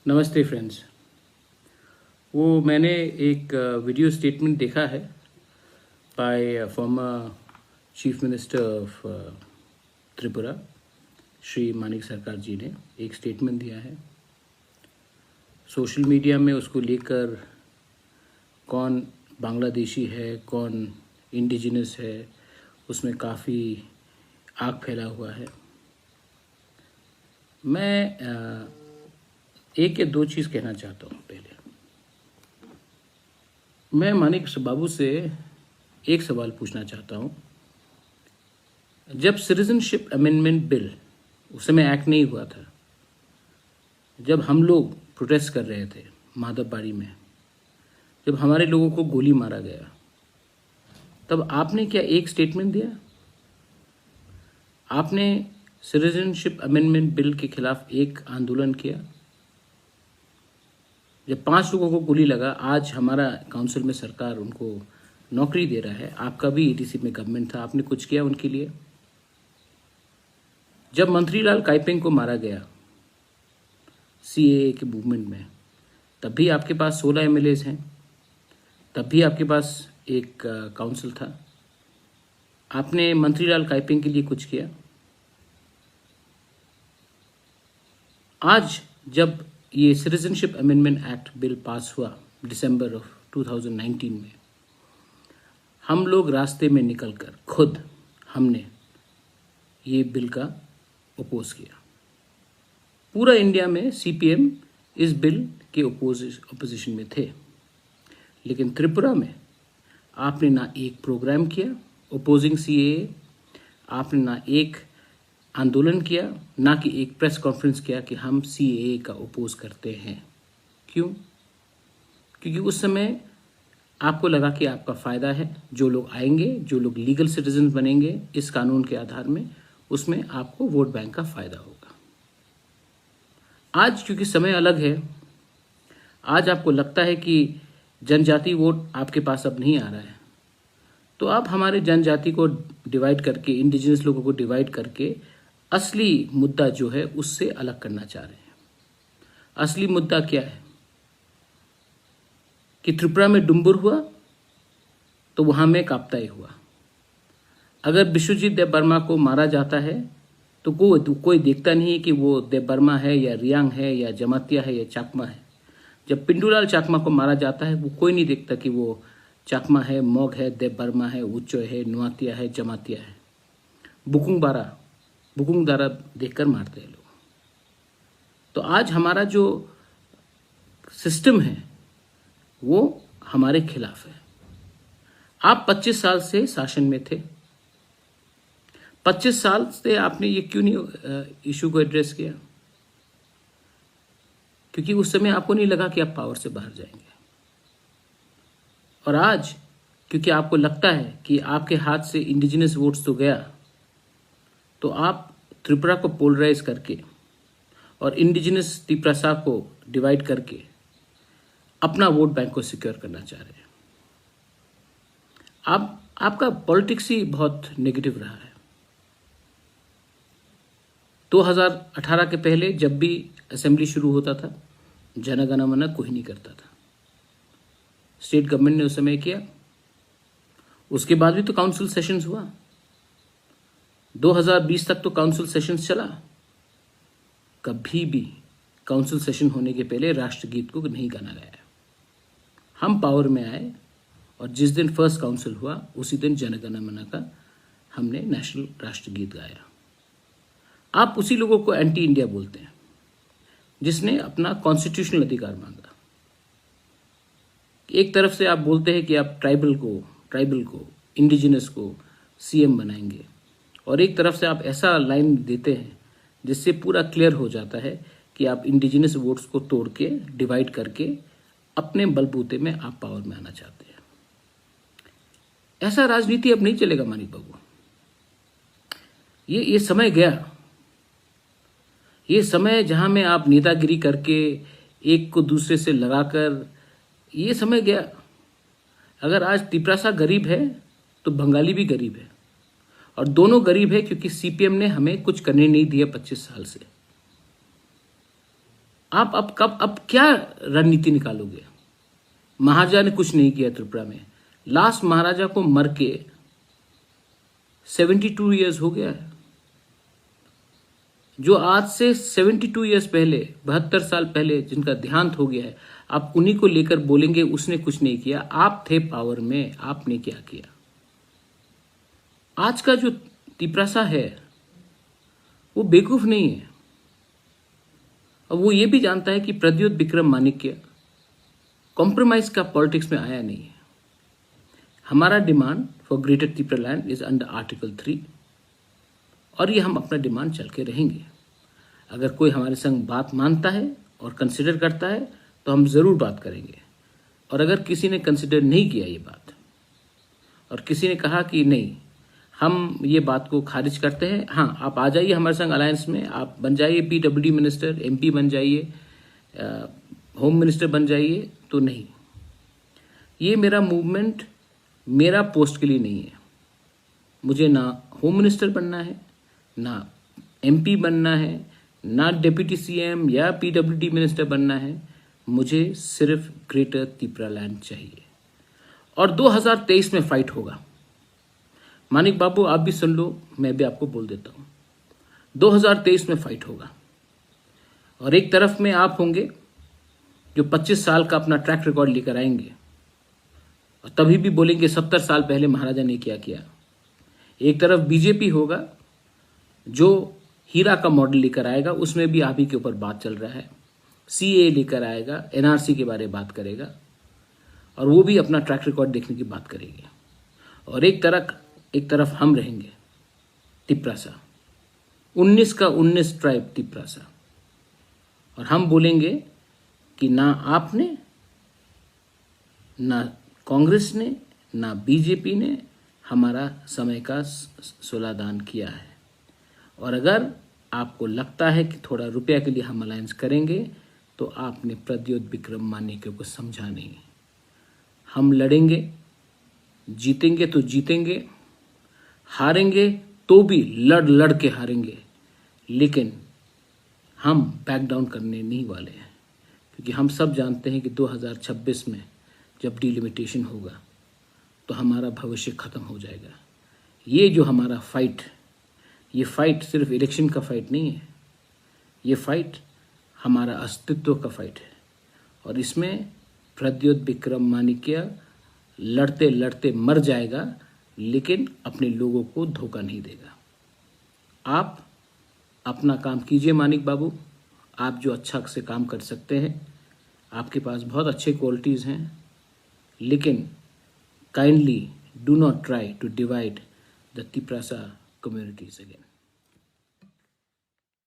नमस्ते फ्रेंड्स। वो मैंने एक वीडियो स्टेटमेंट देखा है bye former chief minister of Tripura Shri Manik सरकार जी ने एक स्टेटमेंट दिया है। सोशल मीडिया में उसको लेकर कौन बांग्लादेशी है, कौन इंडिजिनस है, उसमें काफ़ी आग फैला हुआ है। मैं एक या दो चीज़ कहना चाहता हूँ। पहले मैं मानिक बाबू से एक सवाल पूछना चाहता हूँ। जब सिटीजनशिप अमेंडमेंट बिल उस समय एक्ट नहीं हुआ था, जब हम लोग प्रोटेस्ट कर रहे थे माधवबाड़ी में, जब हमारे लोगों को गोली मारा गया, तब आपने क्या एक स्टेटमेंट दिया? आपने सिटीजनशिप अमेंडमेंट बिल के खिलाफ एक आंदोलन किया? जब 5 लोगों को गोली लगा, आज हमारा काउंसिल में सरकार उनको नौकरी दे रहा है, आपका भी ईटीसी में गवर्नमेंट था, आपने कुछ किया उनके लिए? जब मंत्रीलाल काइपेंग को मारा गया सीएए के मूवमेंट में, तब भी आपके पास 16 एमएलएज हैं, तब भी आपके पास एक काउंसिल था। आपने मंत्रीलाल काइपेंग के लिए कुछ किया? आज जब ये citizenship amendment act bill pass हुआ दिसंबर ऑफ 2019 में, हम लोग रास्ते में निकलकर खुद हमने ये बिल का अपोज किया। पूरा इंडिया में सीपीएम इस बिल के अपोजिशन में थे, लेकिन त्रिपुरा में आपने ना एक प्रोग्राम किया अपोजिंग सीएए, आपने ना एक आंदोलन किया, ना कि एक प्रेस कॉन्फ्रेंस किया कि हम सीएए का अपोज करते हैं। क्यों? क्योंकि उस समय आपको लगा कि आपका फ़ायदा है, जो लोग आएंगे, जो लोग लीगल सिटीजन बनेंगे इस कानून के आधार में, उसमें आपको वोट बैंक का फ़ायदा होगा। आज क्योंकि समय अलग है, आज आपको लगता है कि जनजाति वोट आपके पास अब नहीं आ रहा है, तो आप हमारे जनजाति को डिवाइड करके, इंडिजिनस लोगों को डिवाइड करके असली मुद्दा जो है उससे अलग करना चाह रहे हैं। असली मुद्दा क्या है कि त्रिपुरा में डुम्बुर हुआ तो वहां में काप्ताई हुआ। अगर विश्वजीत देबबर्मा को मारा जाता है तो कोई देखता नहीं कि वो देबबर्मा है या रियांग है या जमातिया है या चाकमा है। जब पिंडूलाल चाकमा को मारा जाता है, वो कोई नहीं देखता कि वो चाकमा है, मोग है, देबबर्मा है, उच्चोय है, नुआतिया है, जमातिया है। बुकुंग दारा देखकर मारते हैं लोग। तो आज हमारा जो सिस्टम है वो हमारे खिलाफ है। आप 25 साल से शासन में थे, 25 साल से आपने ये क्यों नहीं इशू को एड्रेस किया? क्योंकि उस समय आपको नहीं लगा कि आप पावर से बाहर जाएंगे। और आज क्योंकि आपको लगता है कि आपके हाथ से इंडिजिनस वोट्स तो गया, तो आप त्रिपुरा को पोलराइज करके और इंडिजिनस त्रिपुरा को डिवाइड करके अपना वोट बैंक को सिक्योर करना चाह रहे हैं। आपका पॉलिटिक्स ही बहुत नेगेटिव रहा है। 2018 के पहले जब भी असेंबली शुरू होता था, जनगण मन कोई नहीं करता था। स्टेट गवर्नमेंट ने उस समय किया। उसके बाद भी तो काउंसिल सेशंस हुआ, 2020 तक तो काउंसिल सेशंस चला। कभी भी काउंसिल सेशन होने के पहले राष्ट्रगीत को नहीं गाना गया। हम पावर में आए और जिस दिन फर्स्ट काउंसिल हुआ उसी दिन जनगण मन का हमने नेशनल राष्ट्रगीत गाया। आप उसी लोगों को एंटी इंडिया बोलते हैं जिसने अपना कॉन्स्टिट्यूशनल अधिकार मांगा। एक तरफ से आप बोलते हैं कि आप ट्राइबल को इंडिजिनस को सीएम बनाएंगे, और एक तरफ से आप ऐसा लाइन देते हैं जिससे पूरा क्लियर हो जाता है कि आप इंडिजिनस वोट्स को तोड़ के डिवाइड करके अपने बलबूते में आप पावर में आना चाहते हैं। ऐसा राजनीति अब नहीं चलेगा मानिक बाबू। ये समय गया। ये समय जहां में आप नेतागिरी करके एक को दूसरे से लगाकर, ये समय गया। अगर आज त्रिपुरा गरीब है तो बंगाली भी गरीब है, और दोनों गरीब है क्योंकि सीपीएम ने हमें कुछ करने नहीं दिया 25 साल से। आप अब क्या रणनीति निकालोगे? महाराजा ने कुछ नहीं किया त्रिपुरा में। लास्ट महाराजा को मर के 72 ईयर्स हो गया है। जो आज से 72 ईयर्स पहले, 72 साल पहले जिनका देहांत हो गया है, आप उन्हीं को लेकर बोलेंगे उसने कुछ नहीं किया। आप थे पावर में, आपने क्या किया? आज का जो तिपरासा है वो बेवकूफ नहीं है। अब वो ये भी जानता है कि प्रद्योत विक्रम माणिक्य कॉम्प्रोमाइज का पॉलिटिक्स में आया नहीं है। हमारा demand for greater Tripura land is under article 3 और ये हम अपना डिमांड चल के रहेंगे। अगर कोई हमारे संग बात मानता है और कंसिडर करता है तो हम ज़रूर बात करेंगे। और अगर किसी ने कंसिडर नहीं किया ये बात और किसी ने कहा कि नहीं, हम ये बात को खारिज करते हैं, हाँ आप आ जाइए हमारे संग अलायंस में, आप बन जाइए PWD मिनिस्टर, MP बन जाइए, होम मिनिस्टर बन जाइए, तो नहीं, ये मेरा मूवमेंट मेरा पोस्ट के लिए नहीं है। मुझे ना होम मिनिस्टर बनना है, ना MP बनना है, ना डिप्टी CM या PWD मिनिस्टर बनना है। मुझे सिर्फ ग्रेटर त्रिपुरा लैंड चाहिए और 2023 में फाइट होगा। मानिक बाबू आप भी सुन लो, मैं भी आपको बोल देता हूँ, 2023 में फाइट होगा। और एक तरफ में आप होंगे जो 25 साल का अपना ट्रैक रिकॉर्ड लेकर आएंगे और तभी भी बोलेंगे 70 साल पहले महाराजा ने क्या किया। एक तरफ BJP होगा जो हीरा का मॉडल लेकर आएगा, उसमें भी आप ही के ऊपर बात चल रहा है, CA लेकर आएगा, NRC के बारे में बात करेगा और वो भी अपना ट्रैक रिकॉर्ड देखने की बात करेंगे। और एक तरफ हम रहेंगे तिपरासा, 19 का 19 ट्राइब तिपरासा, और हम बोलेंगे कि ना आपने, ना कांग्रेस ने, ना BJP ने हमारा समय का सुलादान किया है। और अगर आपको लगता है कि थोड़ा रुपया के लिए हम अलायंस करेंगे तो आपने प्रद्योत विक्रम माणिक्य को समझा नहीं। हम लड़ेंगे, जीतेंगे तो जीतेंगे, हारेंगे तो भी लड़ के हारेंगे, लेकिन हम बैक डाउन करने नहीं वाले हैं। क्योंकि हम सब जानते हैं कि 2026 में जब डिलिमिटेशन होगा तो हमारा भविष्य खत्म हो जाएगा। ये जो हमारा फाइट, ये फाइट सिर्फ इलेक्शन का फाइट नहीं है, ये फाइट हमारा अस्तित्व का फाइट है। और इसमें प्रद्योत विक्रम माणिक्य लड़ते लड़ते मर जाएगा, लेकिन अपने लोगों को धोखा नहीं देगा। आप अपना काम कीजिए मानिक बाबू, आप जो अच्छा से काम कर सकते हैं, आपके पास बहुत अच्छे क्वालिटीज़ हैं, लेकिन kindly do not try to divide the Tiprasa communities again.